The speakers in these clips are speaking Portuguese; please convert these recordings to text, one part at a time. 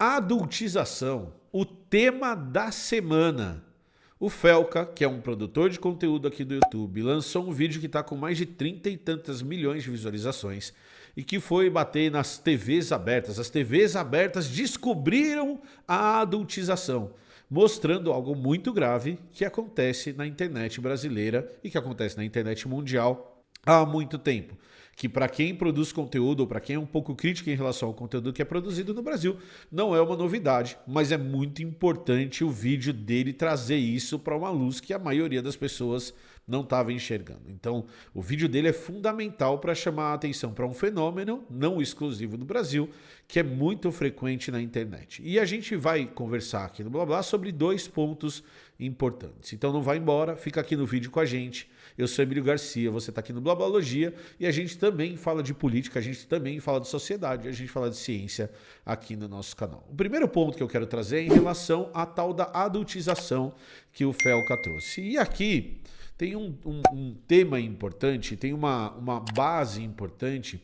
Adultização, o tema da semana. O Felca, que é um produtor de conteúdo aqui do YouTube, lançou um vídeo que está com mais de 30 e tantas milhões de visualizações e que foi bater nas TVs abertas. As TVs abertas descobriram a adultização, mostrando algo muito grave que acontece na internet brasileira e que acontece na internet mundial há muito tempo. Que para quem produz conteúdo ou para quem é um pouco crítico em relação ao conteúdo que é produzido no Brasil, não é uma novidade, mas é muito importante o vídeo dele trazer isso para uma luz que a maioria das pessoas não estava enxergando. Então, o vídeo dele é fundamental para chamar a atenção para um fenômeno não exclusivo no Brasil, que é muito frequente na internet. E a gente vai conversar aqui no Blá Blá sobre 2 pontos importantes. Então não vai embora, fica aqui no vídeo com a gente. Eu sou Emílio Garcia, você está aqui no Blablalogia e a gente também fala de política, a gente também fala de sociedade, a gente fala de ciência aqui no nosso canal. O primeiro ponto que eu quero trazer é em relação à tal da adultização que o Felca trouxe. E aqui tem um tema importante, tem uma base importante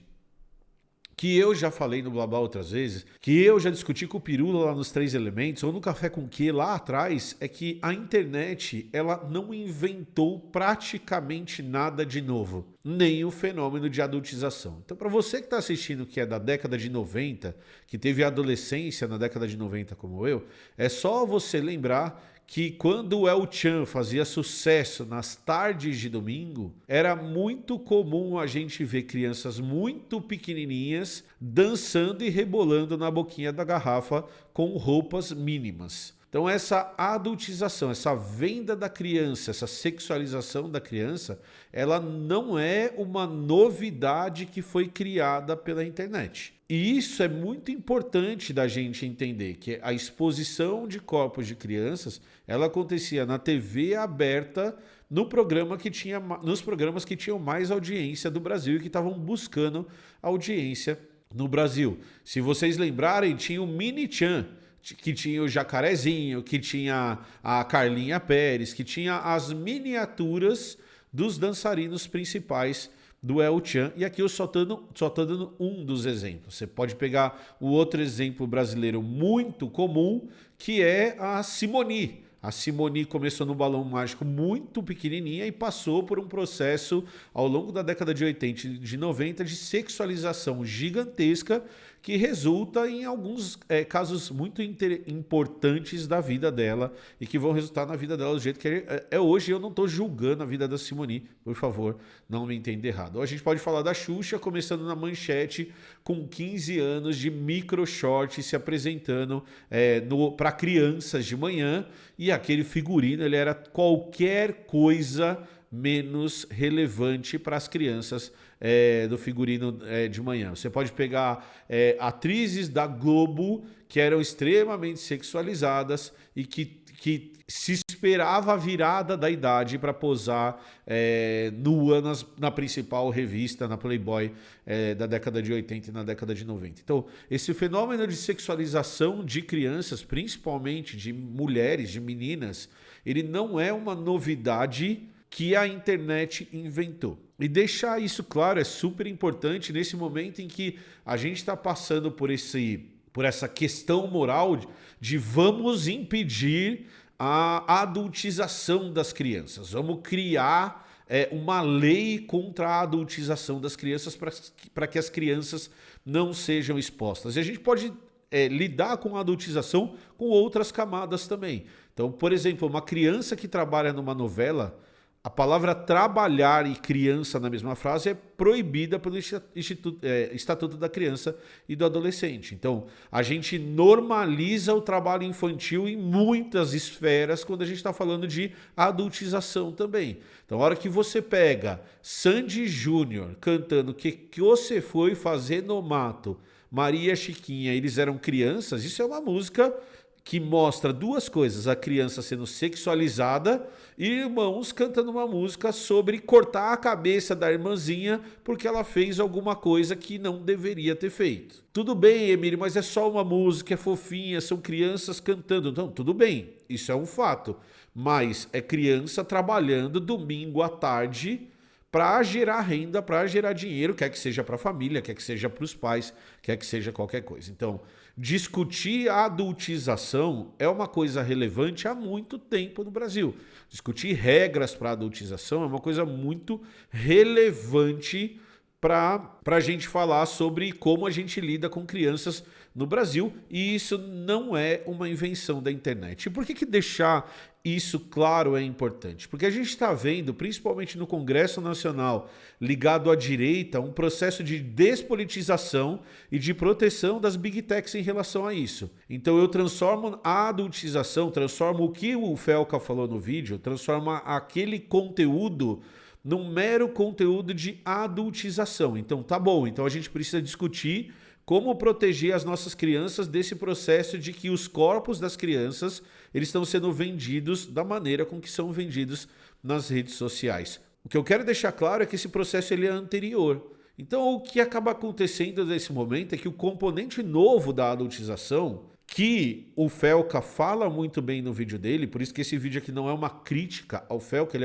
que eu já falei no Blá Blá outras vezes, que eu já discuti com o Pirula lá nos 3 Elementos, ou no Café com Que lá atrás, é que a internet ela não inventou praticamente nada de novo, nem o fenômeno de adultização. Então, para você que está assistindo que é da década de 90, que teve adolescência na década de 90 como eu, é só você lembrar que quando o El Chan fazia sucesso nas tardes de domingo, era muito comum a gente ver crianças muito pequenininhas dançando e rebolando na boquinha da garrafa com roupas mínimas. Então essa adultização, essa venda da criança, essa sexualização da criança, ela não é uma novidade que foi criada pela internet. E isso é muito importante da gente entender, que a exposição de corpos de crianças, ela acontecia na TV aberta, nos programas que tinham mais audiência do Brasil e que estavam buscando audiência no Brasil. Se vocês lembrarem, tinha o Mini Chan, que tinha o Jacarezinho, que tinha a Carlinha Pérez, que tinha as miniaturas dos dançarinos principais do El Chan. E aqui eu só tô dando um dos exemplos. Você pode pegar o outro exemplo brasileiro muito comum, que é a Simone. A Simone começou no Balão Mágico muito pequenininha e passou por um processo ao longo da década de 80 e de 90 de sexualização gigantesca que resulta em alguns casos muito importantes da vida dela e que vão resultar na vida dela do jeito que é hoje. Eu não estou julgando a vida da Simone, por favor, não me entenda errado. Ou a gente pode falar da Xuxa começando na Manchete com 15 anos de micro short se apresentando para crianças de manhã, e aquele figurino ele era qualquer coisa menos relevante para as crianças do figurino de manhã. Você pode pegar atrizes da Globo que eram extremamente sexualizadas e que se esperava a virada da idade para posar nua na principal revista, na Playboy, da década de 80 e na década de 90. Então, esse fenômeno de sexualização de crianças, principalmente de mulheres, de meninas, ele não é uma novidade que a internet inventou. E deixar isso claro é super importante nesse momento em que a gente está passando por essa questão moral de vamos impedir a adultização das crianças. Vamos criar uma lei contra a adultização das crianças para que as crianças não sejam expostas. E a gente pode lidar com a adultização com outras camadas também. Então, por exemplo, uma criança que trabalha numa novela, a palavra trabalhar e criança na mesma frase é proibida pelo Estatuto da Criança e do Adolescente. Então, a gente normaliza o trabalho infantil em muitas esferas quando a gente está falando de adultização também. Então, a hora que você pega Sandy Júnior cantando que você foi fazer no mato, Maria Chiquinha, eles eram crianças, isso é uma música que mostra 2 coisas: a criança sendo sexualizada e irmãos cantando uma música sobre cortar a cabeça da irmãzinha porque ela fez alguma coisa que não deveria ter feito. Tudo bem, Emílio, mas é só uma música, é fofinha, são crianças cantando. Não, tudo bem, isso é um fato, mas é criança trabalhando domingo à tarde para gerar renda, para gerar dinheiro, quer que seja para a família, quer que seja para os pais, quer que seja qualquer coisa. Então, discutir a adultização é uma coisa relevante há muito tempo no Brasil. Discutir regras para a adultização é uma coisa muito relevante para a gente falar sobre como a gente lida com crianças no Brasil, e isso não é uma invenção da internet. E por que deixar isso claro é importante? Porque a gente está vendo, principalmente no Congresso Nacional, ligado à direita, um processo de despolitização e de proteção das big techs em relação a isso. Então eu transformo a adultização, transformo o que o Felca falou no vídeo, transformo aquele conteúdo num mero conteúdo de adultização. Então tá bom, então a gente precisa discutir como proteger as nossas crianças desse processo de que os corpos das crianças eles estão sendo vendidos da maneira com que são vendidos nas redes sociais. O que eu quero deixar claro é que esse processo ele é anterior. Então o que acaba acontecendo nesse momento é que o componente novo da adultização, que o Felca fala muito bem no vídeo dele, por isso que esse vídeo aqui não é uma crítica ao Felca,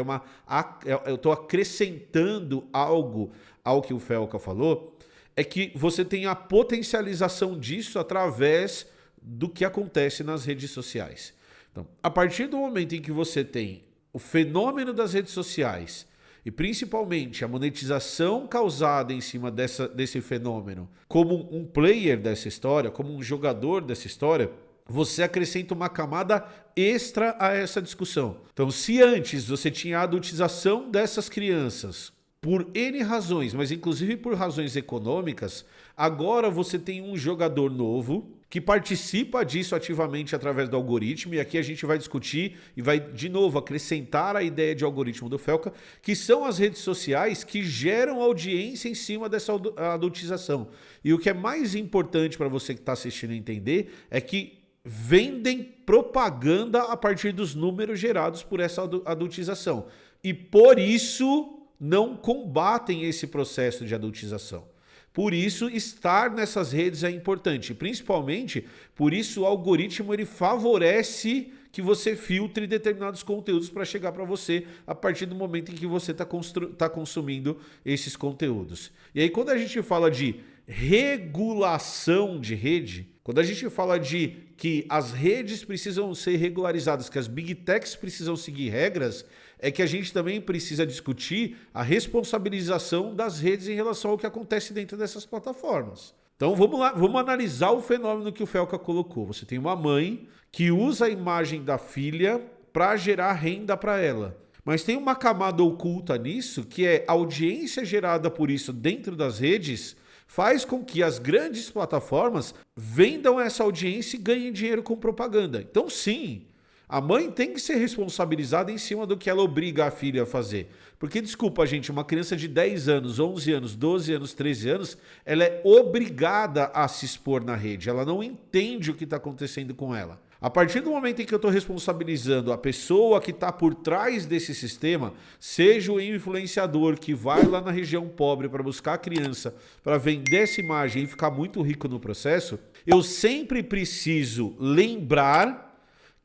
eu estou acrescentando algo ao que o Felca falou, é que você tem a potencialização disso através do que acontece nas redes sociais. Então, a partir do momento em que você tem o fenômeno das redes sociais e principalmente a monetização causada em cima desse fenômeno, como um player dessa história, como um jogador dessa história, você acrescenta uma camada extra a essa discussão. Então, se antes você tinha a adultização dessas crianças por N razões, mas inclusive por razões econômicas, agora você tem um jogador novo que participa disso ativamente através do algoritmo, e aqui a gente vai discutir e vai, de novo, acrescentar a ideia de algoritmo do Felca, que são as redes sociais que geram audiência em cima dessa adultização. E o que é mais importante para você que está assistindo entender é que vendem propaganda a partir dos números gerados por essa adultização. E por isso não combatem esse processo de adultização. Por isso, estar nessas redes é importante. Principalmente, por isso o algoritmo ele favorece que você filtre determinados conteúdos para chegar para você a partir do momento em que você está consumindo esses conteúdos. E aí, quando a gente fala de regulação de rede, quando a gente fala de que as redes precisam ser regularizadas, que as big techs precisam seguir regras, é que a gente também precisa discutir a responsabilização das redes em relação ao que acontece dentro dessas plataformas. Então vamos lá, vamos analisar o fenômeno que o Felca colocou. Você tem uma mãe que usa a imagem da filha para gerar renda para ela. Mas tem uma camada oculta nisso, que é a audiência gerada por isso dentro das redes faz com que as grandes plataformas vendam essa audiência e ganhem dinheiro com propaganda. Então sim, a mãe tem que ser responsabilizada em cima do que ela obriga a filha a fazer. Porque, desculpa, gente, uma criança de 10 anos, 11 anos, 12 anos, 13 anos, ela é obrigada a se expor na rede. Ela não entende o que está acontecendo com ela. A partir do momento em que eu estou responsabilizando a pessoa que está por trás desse sistema, seja o influenciador que vai lá na região pobre para buscar a criança, para vender essa imagem e ficar muito rico no processo, eu sempre preciso lembrar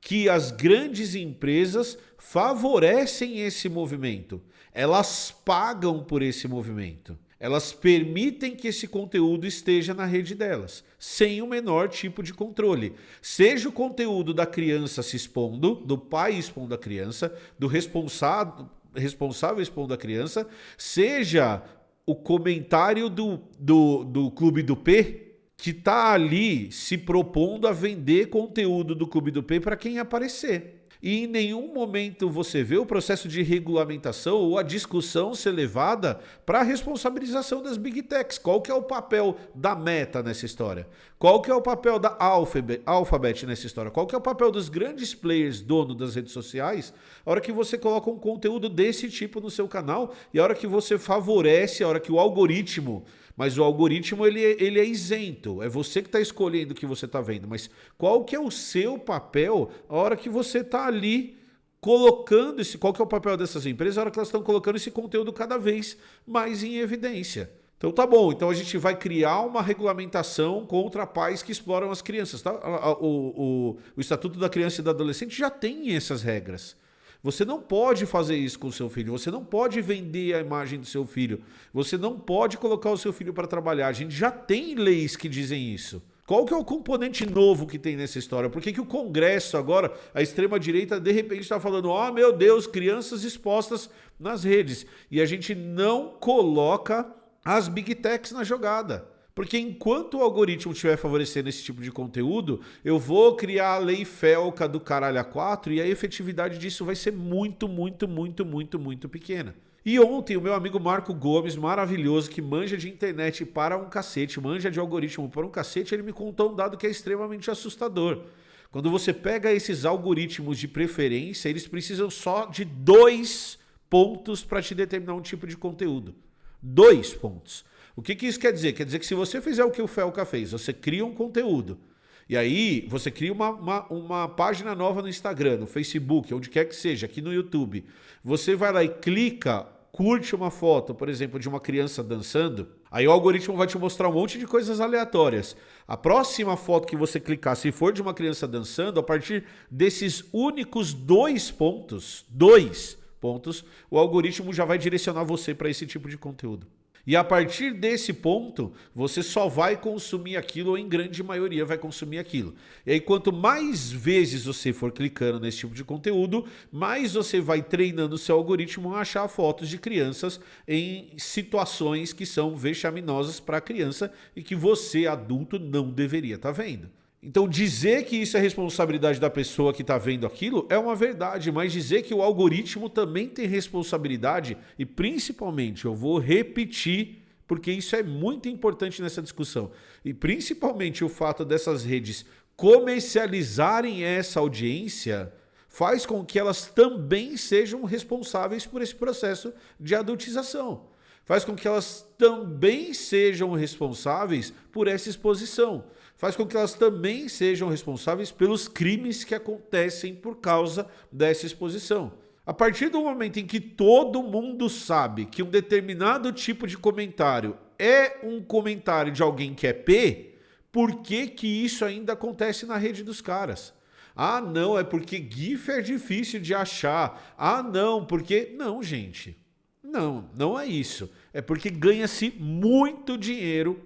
que as grandes empresas favorecem esse movimento. Elas pagam por esse movimento. Elas permitem que esse conteúdo esteja na rede delas, sem o menor tipo de controle. Seja o conteúdo da criança se expondo, do pai expondo a criança, do responsável expondo a criança, seja o comentário do Clube do P, que está ali se propondo a vender conteúdo do Clube do P para quem aparecer. E em nenhum momento você vê o processo de regulamentação ou a discussão ser levada para a responsabilização das big techs. Qual que é o papel da Meta nessa história? Qual que é o papel da Alphabet nessa história? Qual que é o papel dos grandes players dono das redes sociais? A hora que você coloca um conteúdo desse tipo no seu canal e a hora que você favorece, a hora que o algoritmo... Mas o algoritmo ele é isento, é você que está escolhendo o que você está vendo. Mas qual que é o seu papel a hora que você está ali colocando qual que é o papel dessas empresas a hora que elas estão colocando esse conteúdo cada vez mais em evidência? Então tá bom, então a gente vai criar uma regulamentação contra pais que exploram as crianças. Tá? O Estatuto da Criança e do Adolescente já tem essas regras. Você não pode fazer isso com o seu filho, você não pode vender a imagem do seu filho, você não pode colocar o seu filho para trabalhar. A gente já tem leis que dizem isso. Qual que é o componente novo que tem nessa história? Por que que o Congresso agora, a extrema-direita, de repente está falando, oh meu Deus, crianças expostas nas redes. E a gente não coloca as Big Techs na jogada. Porque enquanto o algoritmo estiver favorecendo esse tipo de conteúdo, eu vou criar a lei Felca do caralho a 4 e a efetividade disso vai ser muito pequena. E ontem o meu amigo Marco Gomes, maravilhoso, que manja de internet para um cacete, manja de algoritmo para um cacete, ele me contou um dado que é extremamente assustador. Quando você pega esses algoritmos de preferência, eles precisam só de 2 pontos para te determinar um tipo de conteúdo. 2 pontos. O que isso quer dizer? Quer dizer que se você fizer o que o Felca fez, você cria um conteúdo, e aí você cria uma página nova no Instagram, no Facebook, onde quer que seja, aqui no YouTube, você vai lá e clica, curte uma foto, por exemplo, de uma criança dançando, aí o algoritmo vai te mostrar um monte de coisas aleatórias. A próxima foto que você clicar, se for de uma criança dançando, a partir desses únicos 2 pontos, o algoritmo já vai direcionar você para esse tipo de conteúdo. E a partir desse ponto, você só vai consumir aquilo, ou em grande maioria vai consumir aquilo. E aí, quanto mais vezes você for clicando nesse tipo de conteúdo, mais você vai treinando o seu algoritmo a achar fotos de crianças em situações que são vexaminosas para a criança e que você, adulto, não deveria estar vendo. Então dizer que isso é responsabilidade da pessoa que está vendo aquilo é uma verdade, mas dizer que o algoritmo também tem responsabilidade, e principalmente, eu vou repetir, porque isso é muito importante nessa discussão, e principalmente o fato dessas redes comercializarem essa audiência faz com que elas também sejam responsáveis por esse processo de adultização. Faz com que elas também sejam responsáveis por essa exposição. Faz com que elas também sejam responsáveis pelos crimes que acontecem por causa dessa exposição. A partir do momento em que todo mundo sabe que um determinado tipo de comentário é um comentário de alguém que é P, por que que isso ainda acontece na rede dos caras? Ah, não, é porque GIF é difícil de achar. Ah, não, porque... Não, gente. Não é isso. É porque ganha-se muito dinheiro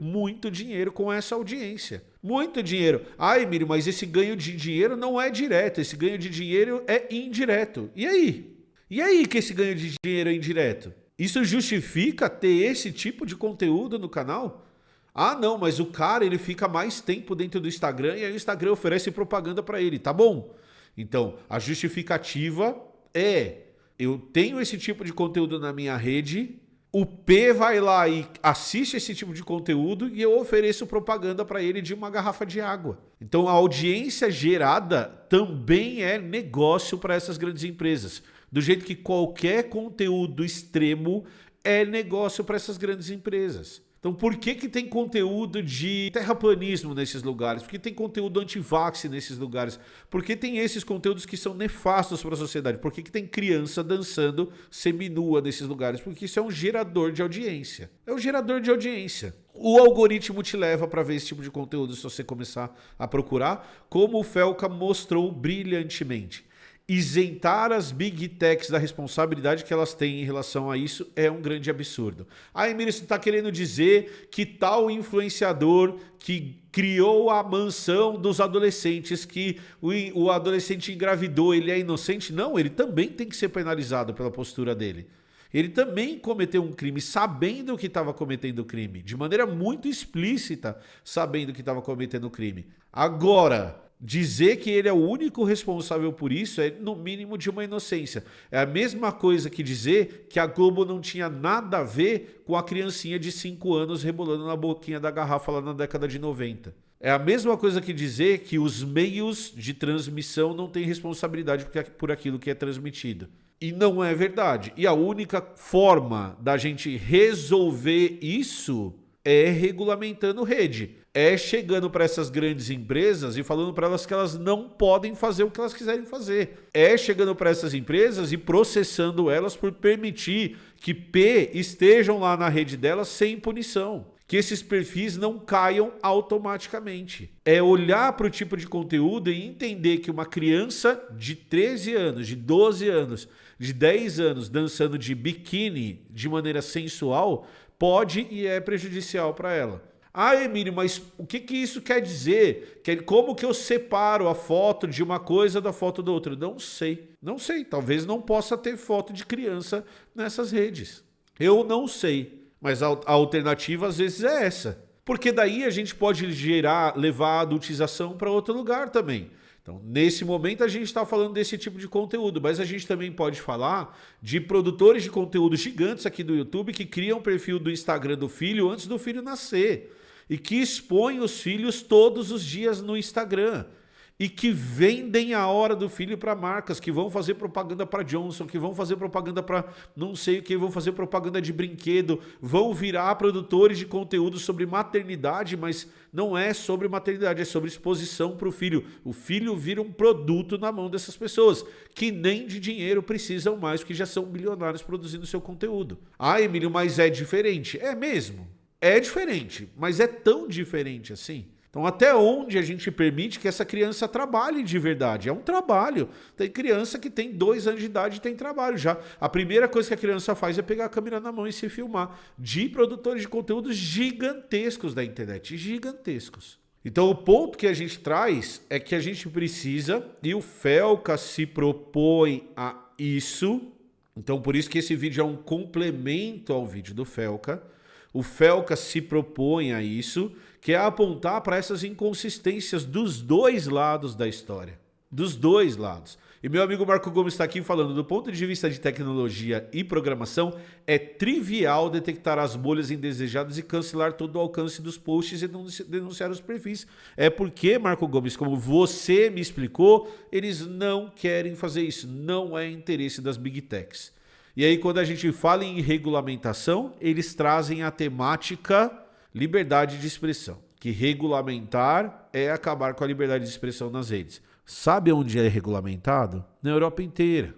com essa audiência. Muito dinheiro. Ah, Emílio, mas esse ganho de dinheiro não é direto. Esse ganho de dinheiro é indireto. E aí? E aí que esse ganho de dinheiro é indireto? Isso justifica ter esse tipo de conteúdo no canal? Ah, não, mas o cara ele fica mais tempo dentro do Instagram e aí o Instagram oferece propaganda para ele. Tá bom. Então, a justificativa é... Eu tenho esse tipo de conteúdo na minha rede, o P vai lá e assiste esse tipo de conteúdo e eu ofereço propaganda para ele de uma garrafa de água. Então a audiência gerada também é negócio para essas grandes empresas. Do jeito que qualquer conteúdo extremo é negócio para essas grandes empresas. Então por que tem conteúdo de terraplanismo nesses lugares? Por que tem conteúdo anti-vax nesses lugares? Por que tem esses conteúdos que são nefastos para a sociedade? Por que tem criança dançando seminua nesses lugares? Porque isso é um gerador de audiência. É um gerador de audiência. O algoritmo te leva para ver esse tipo de conteúdo se você começar a procurar, como o Felca mostrou brilhantemente. Isentar as Big Techs da responsabilidade que elas têm em relação a isso é um grande absurdo. Ah, Emílio, você está querendo dizer que tal influenciador que criou a mansão dos adolescentes, que o adolescente engravidou, ele é inocente? Não, ele também tem que ser penalizado pela postura dele. Ele também cometeu um crime sabendo que estava cometendo o crime, de maneira muito explícita, sabendo que estava cometendo o crime. Agora... dizer que ele é o único responsável por isso é, no mínimo, de uma inocência. É a mesma coisa que dizer que a Globo não tinha nada a ver com a criancinha de 5 anos rebolando na boquinha da garrafa lá na década de 90. É a mesma coisa que dizer que os meios de transmissão não têm responsabilidade por aquilo que é transmitido. E não é verdade. E a única forma da gente resolver isso é regulamentando rede. É chegando para essas grandes empresas e falando para elas que elas não podem fazer o que elas quiserem fazer. É chegando para essas empresas e processando elas por permitir que P estejam lá na rede delas sem punição. Que esses perfis não caiam automaticamente. É olhar para o tipo de conteúdo e entender que uma criança de 13 anos, de 12 anos, de 10 anos dançando de biquíni de maneira sensual pode e é prejudicial para ela. Ah, Emílio, mas o que isso quer dizer? Como que eu separo a foto de uma coisa da foto da outra? Não sei. Não sei. Talvez não possa ter foto de criança nessas redes. Eu não sei. Mas a alternativa às vezes é essa. Porque daí a gente pode levar a adultização para outro lugar também. Então, nesse momento a gente está falando desse tipo de conteúdo, mas a gente também pode falar de produtores de conteúdo gigantes aqui do YouTube que criam perfil do Instagram do filho antes do filho nascer e que expõem os filhos todos os dias no Instagram e que vendem a hora do filho para marcas, que vão fazer propaganda para Johnson, que vão fazer propaganda para não sei o que, vão fazer propaganda de brinquedo, vão virar produtores de conteúdo sobre maternidade, mas não é sobre maternidade, é sobre exposição para o filho. O filho vira um produto na mão dessas pessoas, que nem de dinheiro precisam mais, porque já são bilionários produzindo seu conteúdo. Ah, Emílio, mas é diferente. É mesmo. É diferente, mas é tão diferente assim. Então, até onde a gente permite que essa criança trabalhe de verdade? É um trabalho. Tem criança que tem 2 anos de idade e tem trabalho já. A primeira coisa que a criança faz é pegar a câmera na mão e se filmar. De produtores de conteúdos gigantescos da internet. Gigantescos. Então, o ponto que a gente traz é que a gente precisa, e o Felca se propõe a isso. Então, por isso que esse vídeo é um complemento ao vídeo do Felca. O Felca se propõe a isso, que é apontar para essas inconsistências dos 2 lados da história. Dos 2 lados. E meu amigo Marco Gomes está aqui falando, do ponto de vista de tecnologia e programação, é trivial detectar as bolhas indesejadas e cancelar todo o alcance dos posts e denunciar os perfis. É porque, Marco Gomes, como você me explicou, eles não querem fazer isso. Não é interesse das Big Techs. E aí, quando a gente fala em regulamentação, eles trazem a temática liberdade de expressão. Que regulamentar é acabar com a liberdade de expressão nas redes. Sabe onde é regulamentado? Na Europa inteira.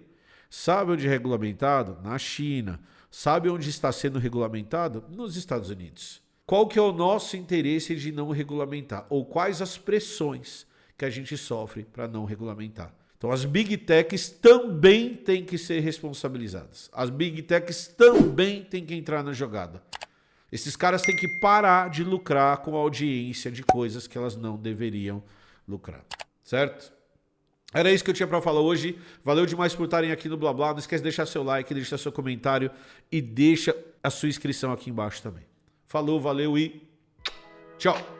Sabe onde é regulamentado? Na China. Sabe onde está sendo regulamentado? Nos Estados Unidos. Qual que é o nosso interesse de não regulamentar? Ou quais as pressões que a gente sofre para não regulamentar? Então as Big Techs também têm que ser responsabilizadas. As Big Techs também têm que entrar na jogada. Esses caras têm que parar de lucrar com a audiência de coisas que elas não deveriam lucrar. Certo? Era isso que eu tinha para falar hoje. Valeu demais por estarem aqui no Blá Blá. Não esquece de deixar seu like, deixar seu comentário e deixa a sua inscrição aqui embaixo também. Falou, valeu e tchau!